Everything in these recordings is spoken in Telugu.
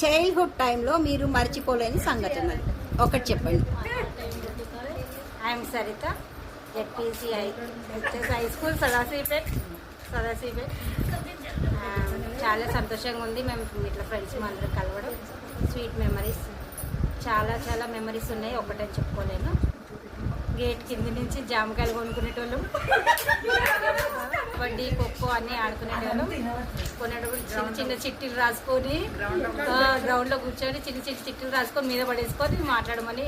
చైల్డ్హుడ్ టైంలో మీరు మర్చిపోలేని సంఘటనలు ఒకటి చెప్పండి. I'm Saritha, ZPCI high school Sadashivpet. చాలా సంతోషంగా ఉంది మేము ఇట్లా ఫ్రెండ్స్ అందరం కలవడం. స్వీట్ మెమరీస్, చాలా చాలా మెమరీస్ ఉన్నాయి, ఒకటని చెప్పుకోలేను. గేట్ కింది నుంచి జామకాయలు కొనుక్కునేటోళ్ళం, కబడ్డీ ఖోఖో అన్నీ ఆడుకునేటోళ్ళం. కొనేటప్పుడు చిన్న చిన్న చిట్టీలు రాసుకొని గ్రౌండ్లో కూర్చొని చిన్న చిన్న చిట్టీలు రాసుకొని మీద పడేసుకొని మాట్లాడమని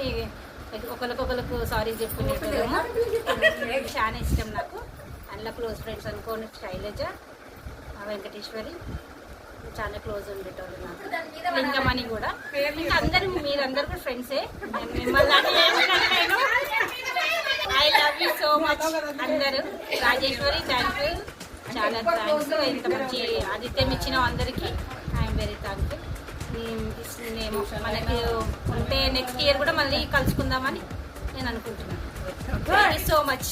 ఒకరికొకరికి సారీ చెప్పుకునేటోళ్ళము. చాలా ఇష్టం నాకు. అందులో క్లోజ్ ఫ్రెండ్స్ అనుకోని శైలజ, వెంకటేశ్వరి చాలా క్లోజ్ ఉండేటోళ్ళు నాకు. లింగమణి కూడా. ఇంకా మీరందరూ కూడా ఫ్రెండ్సే. మిమ్మల్ని I love you so much అందరూ. రాజేశ్వరి థ్యాంక్ యూ, చాలా థ్యాంక్స్. ఇంత మంచి ఆతిథ్యం ఇచ్చిన అందరికీ ఐఎమ్ వెరీ థ్యాంక్ఫుల్. మనకి ఉంటే నెక్స్ట్ ఇయర్ కూడా మళ్ళీ కలుసుకుందామని నేను అనుకుంటున్నాను. Thank you so much.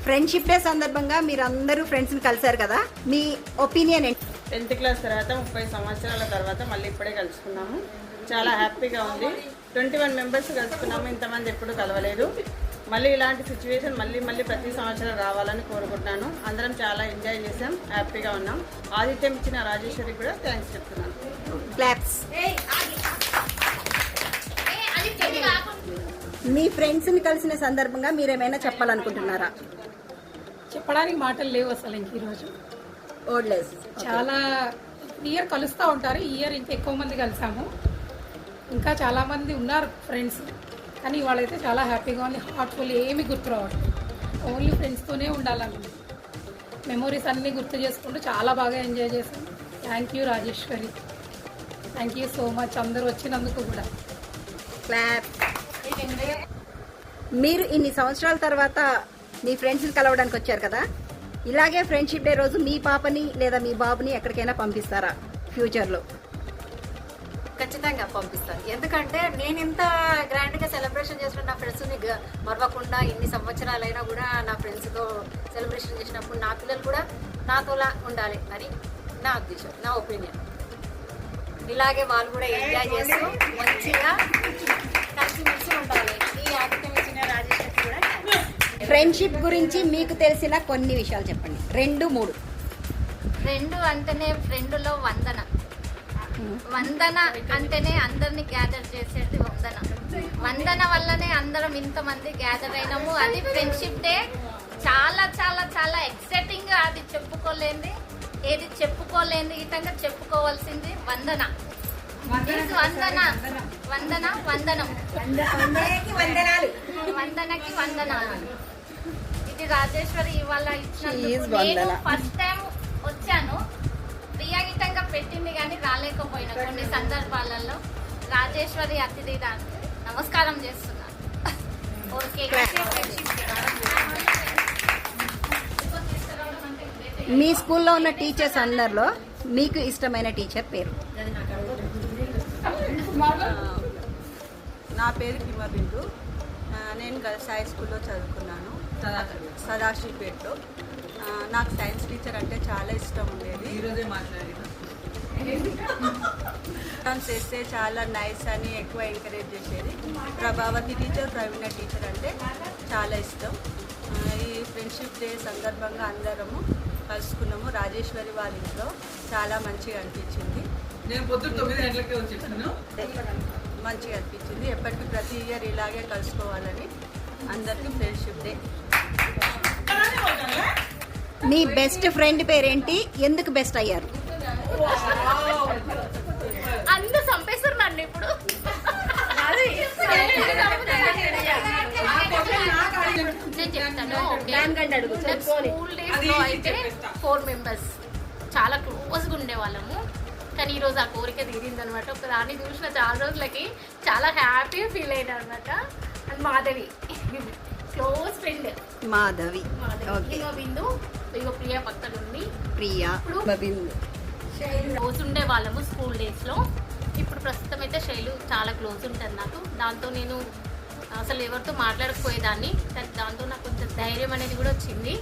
Friendship day సందర్భంగా మీరు అందరూ ఫ్రెండ్స్ని కలిసారు కదా, మీ ఒపీనియన్ ఏంటి? 10th క్లాస్ తర్వాత 30 సంవత్సరాల తర్వాత మళ్ళీ ఇప్పుడే కలుసుకున్నాము. చాలా హ్యాపీగా ఉంది. 21 మెంబర్స్ కలుసుకున్నాము. ఇంతమంది ఎప్పుడు కలవలేదు. మళ్ళీ ఇలాంటి సిచ్యువేషన్ మళ్ళీ ప్రతి సంవత్సరం రావాలని కోరుకుంటున్నాను. అందరం చాలా ఎంజాయ్ చేసాం, హ్యాపీగా ఉన్నాం. ఆతిథ్యం ఇచ్చిన రాజేశ్వరికి కూడా థ్యాంక్స్ చెప్తున్నాను. క్లాప్స్. మీ ఫ్రెండ్స్ని కలిసిన సందర్భంగా మీరేమైనా చెప్పాలనుకుంటున్నారా? చెప్పడానికి మాటలు లేవు అసలు. ఇంక ఈరోజు ఓడ్లెస్ చాలా ఇయర్ కలుస్తూ ఉంటారు. ఈ ఇయర్ ఇంకా ఎక్కువ మంది కలిసాము. ఇంకా చాలా మంది ఉన్నారు ఫ్రెండ్స్, కానీ వాళ్ళైతే చాలా హ్యాపీగా ఉంది. హార్ట్ఫుల్ ఏమి గుర్తు రావట్లేదు. ఓన్లీ ఫ్రెండ్స్తోనే ఉండాలని మెమోరీస్ అన్నీ గుర్తు చేసుకుంటూ చాలా బాగా ఎంజాయ్ చేశాం. Thank you Rajeshwari, thank you so much అందరూ వచ్చినందుకు కూడా. క్లాప్. మీరు ఇన్ని సంవత్సరాల తర్వాత మీ ఫ్రెండ్స్ని కలవడానికి వచ్చారు కదా, ఇలాగే ఫ్రెండ్షిప్ డే రోజు మీ పాపని లేదా మీ బాబుని ఎక్కడికైనా పంపిస్తారా ఫ్యూచర్లో? ఖచ్చితంగా పంపిస్తాను. ఎందుకంటే నేను ఇంత గ్రాండ్గా సెలబ్రేషన్ చేసిన నా ఫ్రెండ్స్ని మరవకుండా ఇన్ని సంవత్సరాలైనా కూడా నా ఫ్రెండ్స్తో సెలబ్రేషన్ చేసినప్పుడు నా పిల్లలు కూడా నాతోలా ఉండాలి అని నా ఉద్దేశం, నా ఒపీనియన్. ఇలాగే వాళ్ళు కూడా ఎంజాయ్ చేస్తూ మంచిగా కలిసిమెలిసి ఉండాలి. ఈ ఆతిథ్యం ఇచ్చిన రాజేశ్వరి కూడా. ఫ్రెండ్షిప్ గురించి మీకు తెలిసిన కొన్ని విషయాలు చెప్పండి. 2, 3. ఫ్రెండ్ అంటేనే ఫ్రెండ్లో వందన అంటేనే అందరినీ గ్యాదర్ చేసేది వందన వల్లనే అందరం ఇంతమంది గ్యాదర్ అయినాము. అది ఫ్రెండ్షిప్ డే. చాలా చాలా చాలా ఎక్సైటింగ్. అది చెప్పుకోలేంది, ఏది చెప్పుకోలేంది విధంగా చెప్పుకోవాల్సింది వందనం. వందనకి వందనాలు. ఇది రాజేశ్వరి ఇవాళ ఇచ్చినందుకు. నేను ఫస్ట్ టైం వచ్చాను, ప్రియాగీతంగా పెట్టింది కానీ రాలేకపోయినా కొన్ని సందర్భాలలో. రాజేశ్వరి అతిథి నమస్కారం చేస్తున్నాను. ఓకే. మీ స్కూల్లో ఉన్న టీచర్స్ అందరిలో మీకు ఇష్టమైన టీచర్ పేరు? నా పేరు హిమబిందు. నేను గర్ల్స్ హై స్కూల్లో చదువుకున్నాను, సదాశివపేటలో. నాకు సైన్స్ టీచర్ అంటే చాలా ఇష్టం ఉండేది. డాన్స్ చేస్తే చాలా నైస్ అని ఎక్కువ ఎంకరేజ్ చేసేది. ప్రభావతి టీచర్, ప్రవీణ టీచర్ అంటే చాలా ఇష్టం. ఈ ఫ్రెండ్షిప్ డే సందర్భంగా అందరము కలుసుకున్నాము రాజేశ్వరి వాళ్ళ ఇంట్లో. చాలా మంచిగా అనిపించింది. నేను పొద్దున్న 9 గంటలకే వచ్చేసాను. మంచిగా అనిపించింది. ఎప్పటికీ ప్రతి ఇయర్ ఇలాగే కలుసుకోవాలని అందరికీ ఫ్రెండ్షిప్ డే. మీ బెస్ట్ ఫ్రెండ్ పేరేంటి? ఎందుకు బెస్ట్ అయ్యారు? అందరూ చంపేస్తారు నన్ను ఇప్పుడు. నేను చెప్తాను. స్కూల్ డేస్ లో అయితే 4 మెంబర్స్ చాలా క్లోజ్గా ఉండేవాళ్ళము. కానీ ఈరోజు ఆ కోరిక తీరింది అనమాట. ఒక దాన్ని చూసిన చాలా రోజులకి చాలా హ్యాపీగా ఫీల్ అయినా అనమాట. And Madhavi close friend. Madhavi. Okay. ఇగో బిందు, ఇగో ప్రియా పక్కన ఉంది. ప్రియా, బిందు. క్లోజ్ ఉండే వాళ్ళము స్కూల్ డేస్ లో. ఇప్పుడు ప్రస్తుతం అయితే శైలు చాలా క్లోజ్ ఉంటుంది నాకు. దాంతో నేను అసలు ఎవరితో మాట్లాడకపోయేదాన్ని. దాంతో నాకు కొంచెం ధైర్యం అనేది కూడా వచ్చింది.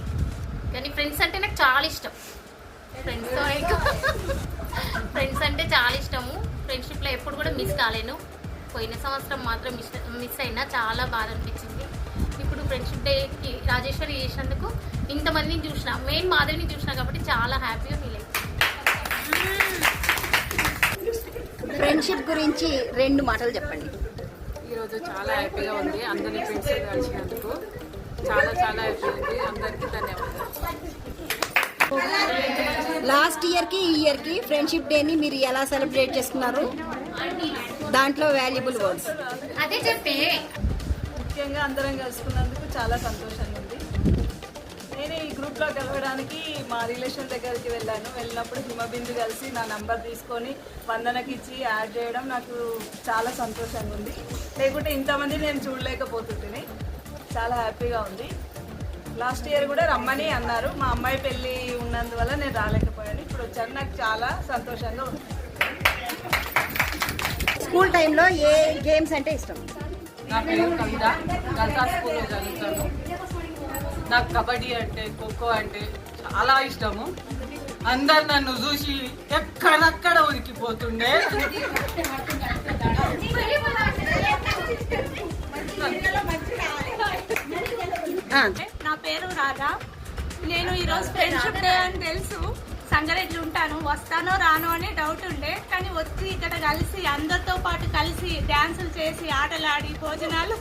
కానీ ఫ్రెండ్స్ అంటే నాకు చాలా ఇష్టం. ఫ్రెండ్స్ అంటే చాలా ఇష్టము. ఫ్రెండ్షిప్లో ఎప్పుడు కూడా మిస్ కాలేను. పోయిన సంవత్సరం మాత్రం మిస్ అయినా చాలా బాధ అనిపించింది. ఇప్పుడు ఫ్రెండ్షిప్ డేకి రాజేశ్వరి చేసినందుకు ఇంతమందిని చూసిన, మెయిన్ మాధవిని చూసిన కాబట్టి చాలా హ్యాపీగా ఫీల్ అయింది. ఫ్రెండ్షిప్ గురించి 2 మాటలు చెప్పండి. ఈరోజు చాలా హ్యాపీగా ఉంది. అందరినీ ఫ్రెండ్స్ కలిసినందుకు చాలా చాలా హ్యాపీ ఉంది. అందరికీ ధన్యవాదాలు. లాస్ట్ ఇయర్కి ఈ ఇయర్కి ఫ్రెండ్షిప్ డేని మీరు ఎలా సెలబ్రేట్ చేసుకున్నారు? దాంట్లో వాల్యుబుల్ వర్డ్స్ అదే చెప్పే. ముఖ్యంగా అందరం కలుసుకున్నందుకు చాలా సంతోషంగా ఉంది. నేను ఈ గ్రూప్లో కలవడానికి మా రిలేషన్ దగ్గరికి వెళ్ళినప్పుడు హిమబిందు కలిసి నా నంబర్ తీసుకొని వందనకి ఇచ్చి యాడ్ చేయడం నాకు చాలా సంతోషంగా ఉంది. లేకుంటే ఇంతమంది నేను చూడలేకపోతుంటే చాలా హ్యాపీగా ఉంది. లాస్ట్ ఇయర్ కూడా రమ్మని అన్నారు. మా అమ్మాయి పెళ్ళి ఉన్నందువల్ల నేను రాలేకపోయాను. ఇప్పుడు వచ్చాను. నాకు చాలా సంతోషంగా ఉంది. స్కూల్ టైంలో ఏ గేమ్స్ అంటే ఇష్టం? నా పేరు కవిత. గల్సా స్కూల్లో చదువుతాను. నాకు కబడ్డీ అంటే, ఖోఖో అంటే చాలా ఇష్టము. అందరు నన్ను చూసి ఎక్కడక్కడ ఉరికిపోతుండే. నా పేరు రాధా. నేను ఈరోజు ఫ్రెండ్షిప్ డే అని తెలుసు. సంగారెడ్డి ఉంటాను. వస్తానో రానో అని డౌట్ ఉండే. కానీ వచ్చి ఇక్కడ కలిసి అందరితో పాటు కలిసి డ్యాన్సులు చేసి ఆటలాడి భోజనాలు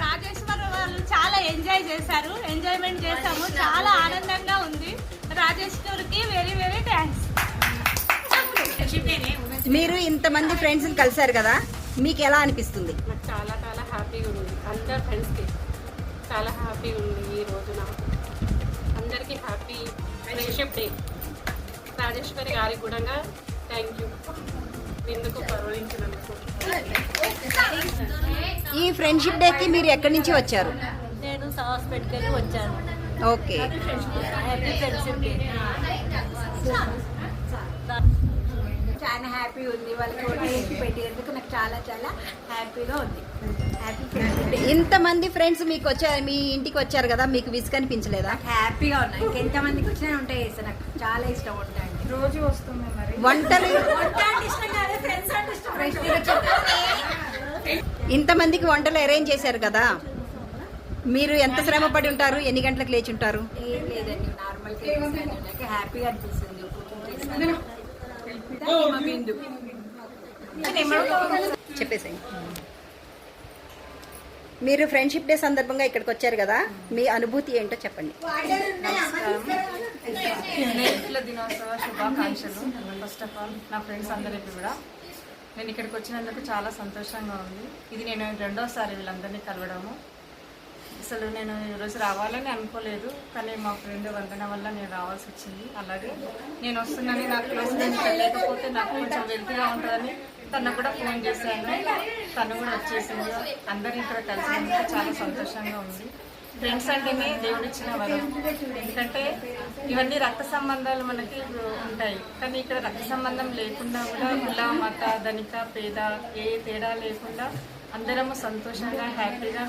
రాజేశ్వర్ వాళ్ళు చాలా ఎంజాయ్ చేశారు. ఎంజాయ్మెంట్ చేశాము. చాలా ఆనందంగా ఉంది. రాజేశ్వర్కి వెరీ వెరీ థ్యాంక్స్. మీరు ఇంతమంది ఫ్రెండ్స్ కలిసారు కదా, మీకు ఎలా అనిపిస్తుంది? నాకు చాలా చాలా హ్యాపీగా ఉంది. అందరు ఫ్రెండ్స్కి చాలా హ్యాపీగా ఉంది ఈ రోజు. నాకు అందరికీ హ్యాపీ ఫ్రెండ్షిప్ డే. రాజేశ్వరి గారికి కూడా థ్యాంక్ యూ ఎందుకు కరుణించినందుకు. ఈ ఫ్రెండ్షిప్ డేకి మీరు ఎక్కడి నుంచి వచ్చారు? నేను హాస్పిటల్కి వచ్చాను. ఓకే. Happy friendship day. చాలా హ్యాపీ ఉంది. వాళ్ళకి ఓటు పెట్టేందుకు నాకు చాలా చాలా హ్యాపీగా ఉంది. Happy friendship day. ఇంతమంది ఫ్రెండ్స్ మీకు వచ్చారు, మీ ఇంటికి వచ్చారు కదా, మీకు విసుగు అనిపించలేదా? హ్యాపీగా ఉన్నాయి. ఇంకెంతమందికి వచ్చినా ఉంటాయి చేస్తాను. నాకు చాలా ఇష్టం వంట అంటే. రోజు వస్తుంది మరి వంటలు ఇంతమందికి వంటలు అరేంజ్ చేశారు కదా, మీరు ఎంత శ్రమ పడి ఉంటారు? ఎన్ని గంటలకు లేచి ఉంటారు? ఏం లేదండి, నార్మల్గా హ్యాపీగా అనిపిస్తుంది. చెప్పేసి మీరు ఫ్రెండ్షిప్ డే సందర్భంగా ఇక్కడికి వచ్చారు కదా, మీ అనుభూతి ఏంటో చెప్పండి. స్నేహితుల దినోత్సవ శుభాకాంక్షలు. ఫస్ట్ ఆఫ్ ఆల్ నా ఫ్రెండ్స్ అందరికీ కూడా నేను ఇక్కడికి వచ్చినందుకు చాలా సంతోషంగా ఉంది. ఇది నేను 2వ సారి వీళ్ళందరినీ కలవడము. అసలు నేను ఈరోజు రావాలని అనుకోలేదు, కానీ మా ఫ్రెండ్ వందన వల్ల నేను రావాల్సి వచ్చింది. అలాగే నేను వస్తున్నానని నాకు క్లోజ్ లేకపోతే నాకు కొంచెం వెళ్తుగా ఉంటుందని తను కూడా ఫోన్ చేశాను. తను కూడా వచ్చేసింది. అందరూ ఇక్కడ కలిసినందుకు చాలా సంతోషంగా ఉంది. ఫ్రెండ్స్ అంటేనే దేవుడు ఇచ్చిన వరం. ఎందుకంటే ఇవన్నీ రక్త సంబంధాలు మనకి ఉంటాయి, కానీ ఇక్కడ రక్త సంబంధం లేకుండా కూడా కుల మత ధనిక పేద ఏ తేడా లేకుండా అందరము సంతోషంగా హ్యాపీగా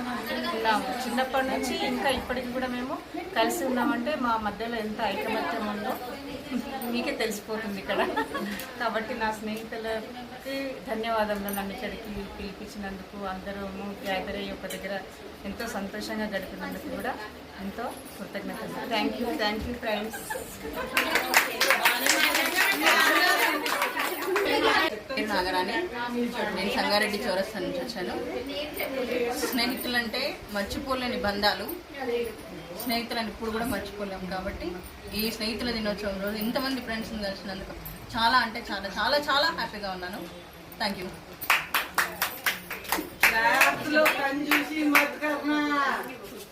ఉన్నాము. చిన్నప్పటి నుంచి ఇంకా ఇప్పటికి కూడా మేము కలిసి ఉన్నామంటే మా మధ్యలో ఎంత ఐకమత్యం ఉందో మీకే తెలిసిపోతుంది ఇక్కడ. కాబట్టి నా స్నేహితులకి ధన్యవాదములు, నన్ను ఇక్కడికి పిలిపించినందుకు, అందరూ గ్యాదర్ అయ్యి ఒక దగ్గర ఎంతో సంతోషంగా గడిపినందుకు కూడా ఎంతో కృతజ్ఞతలు. Thank you friends. నాగరాణి, నేను సంగారెడ్డి చౌరస్తా నుంచి వచ్చాను. స్నేహితులంటే మర్చిపోలేని బంధాలు, స్నేహితులను ఇప్పుడు కూడా మర్చిపోలేము. కాబట్టి ఈ స్నేహితుల దినోత్సవం రోజు ఇంతమంది ఫ్రెండ్స్ని కలిసినందుకు చాలా అంటే చాలా చాలా చాలా హ్యాపీగా ఉన్నాను. Thank you.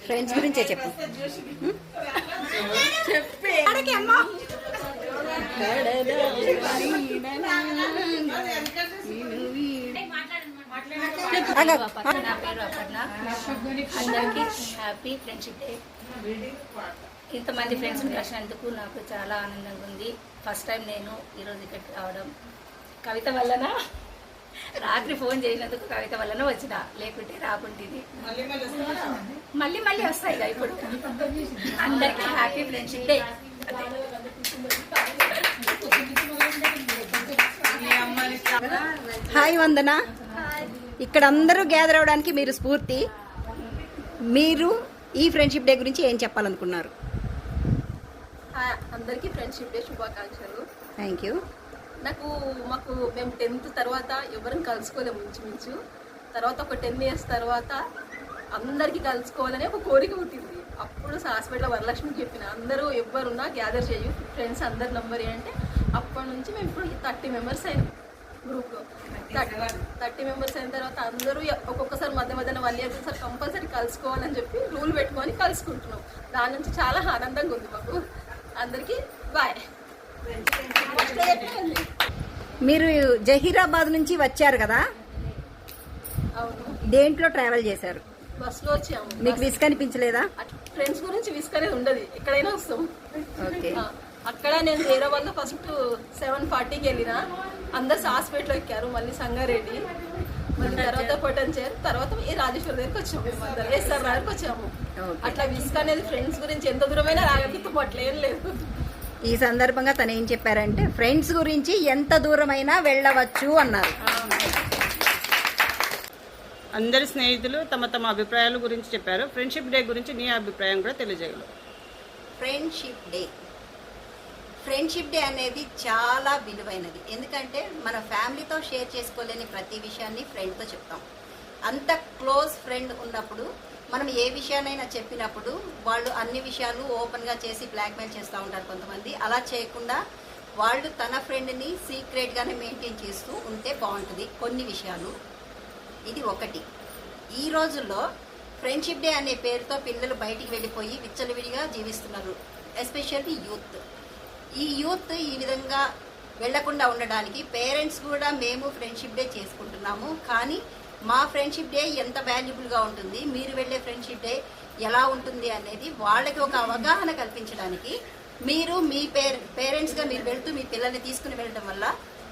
ఫ్రెండ్స్ గురించే చెప్పు. నా పేరు అపర్ణ. అందరికీ హ్యాపీ ఫ్రెండ్షిప్ డే. ఇంతమంది ఫ్రెండ్స్ కలిసినందుకు నాకు చాలా ఆనందంగా ఉంది. ఫస్ట్ టైం నేను ఈరోజు ఇక్కడికి రావడం కవిత వలన, రాత్రి ఫోన్ చేసినందుకు కవిత వలన వచ్చిన, లేకుంటే రాకుంటుంది. మళ్ళీ మళ్ళీ వస్తాయి కదా ఇప్పుడు. అందరికీ హ్యాపీ ఫ్రెండ్షిప్ డే. హాయ్ వందన, ఇక్కడ అందరూ గ్యాదర్ అవడానికి మీరు స్ఫూర్తి. మీరు ఈ ఫ్రెండ్షిప్ డే గురించి ఏం చెప్పాలనుకున్నారు? అందరికీ ఫ్రెండ్షిప్ డే శుభాకాంక్షలు. Thank you. మేము 10th తర్వాత ఎవరిని కలుసుకోలేము ఇంచుమించు. తర్వాత ఒక 10 years తర్వాత అందరికీ కలుసుకోవాలని ఒక కోరిక పుట్టింది. అప్పుడు హాస్పిటల్ వరలక్ష్మికి చెప్పిన, అందరూ ఎవరున్నా గ్యాదర్ చేయు ఫ్రెండ్స్ అందరి నంబర్ ఏంటంటే, అప్పటి నుంచి మేము ఇప్పుడు 30 members అయినాం గ్రూప్లో. 30 members అయిన తర్వాత అందరూ ఒక్కొక్కసారి మధ్యన 1 year ఒకసారి కంపల్సరీ కలుసుకోవాలని చెప్పి రూల్ పెట్టుకొని కలుసుకుంటున్నాం. దాని నుంచి చాలా ఆనందంగా ఉంది మాకు. అందరికీ బాయ్. మీరు జహీరాబాద్ నుంచి వచ్చారు కదా, అవును, దేంట్లో ట్రావెల్ చేశారు? బస్సులో వచ్చాము. మీకు విసుగు అనిపించలేదా? ఫ్రెండ్స్ గురించి విసుగు అనేది ఉండదు, ఎక్కడైనా వస్తాం. ఓకే. అక్కడ నేను హైదరాబాద్లో ఫస్ట్ 7:40కి వెళ్ళిన, అందరు హాస్పిటల్లో ఎక్కారు. మళ్ళీ సంగారెడ్డి, మళ్ళీ తర్వాత పొటెన్షియల్, తర్వాత ఈ రాజేశ్వరి దగ్గరికి వచ్చాము. మేము అందరం ఎస్ఆర్ దగ్గరికి వచ్చాము. అట్లా విసుగు అనేది ఫ్రెండ్స్ గురించి ఎంత దూరమైనా రాగలుగుతాం, అట్లా ఏం లేదు. ఈ సందర్భంగా తను ఏం చెప్పారంటే, ఫ్రెండ్స్ గురించి ఎంత దూరమైనా వెళ్ళవచ్చు అన్నారు. అందరి స్నేహితులు తమ తమ అభిప్రాయాల గురించి చెప్పారు. ఫ్రెండ్షిప్ డే గురించి నీ అభిప్రాయం కూడా తెలియజేయగలరు. ఫ్రెండ్షిప్ డే అనేది చాలా విలువైనది. ఎందుకంటే మన ఫ్యామిలీతో షేర్ చేసుకోలేని ప్రతి విషయాన్ని ఫ్రెండ్తో చెప్తాం. అంత క్లోజ్ ఫ్రెండ్ ఉన్నప్పుడు మనం ఏ విషయాన్నైనా చెప్పినప్పుడు వాళ్ళు అన్ని విషయాలు ఓపెన్గా చేసి బ్లాక్మెయిల్ చేస్తూ ఉంటారు కొంతమంది. అలా చేయకుండా వాళ్ళు తన ఫ్రెండ్ని సీక్రెట్గానే మెయింటైన్ చేస్తూ ఉంటే బాగుంటుంది కొన్ని విషయాలు. ఇది ఒకటి. ఈ రోజుల్లో ఫ్రెండ్షిప్ డే అనే పేరుతో పిల్లలు బయటికి వెళ్ళిపోయి విచ్చలవిడిగా జీవిస్తున్నారు, ఎస్పెషల్లీ యూత్. ఈ యూత్ ఈ విధంగా వెళ్లకుండా ఉండడానికి పేరెంట్స్ కూడా మేము ఫ్రెండ్షిప్ డే చేసుకుంటున్నాము. కానీ మా ఫ్రెండ్షిప్ డే ఎంత వాల్యుబుల్గా ఉంటుంది, మీరు వెళ్ళే ఫ్రెండ్షిప్ డే ఎలా ఉంటుంది అనేది వాళ్ళకి ఒక అవగాహన కల్పించడానికి మీరు మీ పేరెంట్స్గా మీరు వెళ్తూ మీ పిల్లల్ని తీసుకుని వెళ్ళడం వల్ల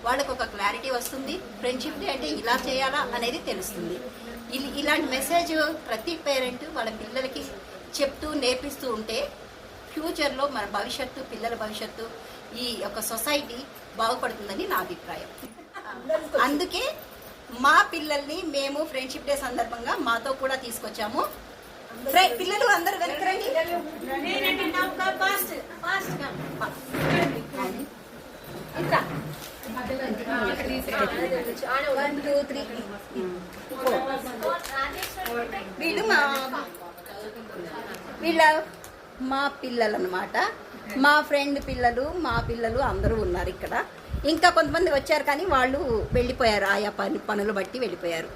వాళ్ళకు ఒక క్లారిటీ వస్తుంది. ఫ్రెండ్షిప్ డే అంటే ఇలా చేయాలా అనేది తెలుస్తుంది. ఇలాంటి మెసేజ్ ప్రతి పేరెంట్ వాళ్ళ పిల్లలకి చెప్తూ నేర్పిస్తూ ఉంటే ఫ్యూచర్లో మన భవిష్యత్తు, పిల్లల భవిష్యత్తు, ఈ యొక్క సొసైటీ బాగుపడుతుందని నా అభిప్రాయం. అందుకే మా పిల్లల్ని మేము ఫ్రెండ్షిప్ డే సందర్భంగా మాతో కూడా తీసుకొచ్చాము. పిల్లలు అందరూ వెనక్కి రండి. వీళ్ళ మా పిల్లలు అన్నమాట. మా ఫ్రెండ్ పిల్లలు, మా పిల్లలు అందరూ ఉన్నారు ఇక్కడ. ఇంకా కొంతమంది వచ్చారు కానీ వాళ్ళు వెళ్ళిపోయారు, ఆయా పనులు బట్టి వెళ్ళిపోయారు.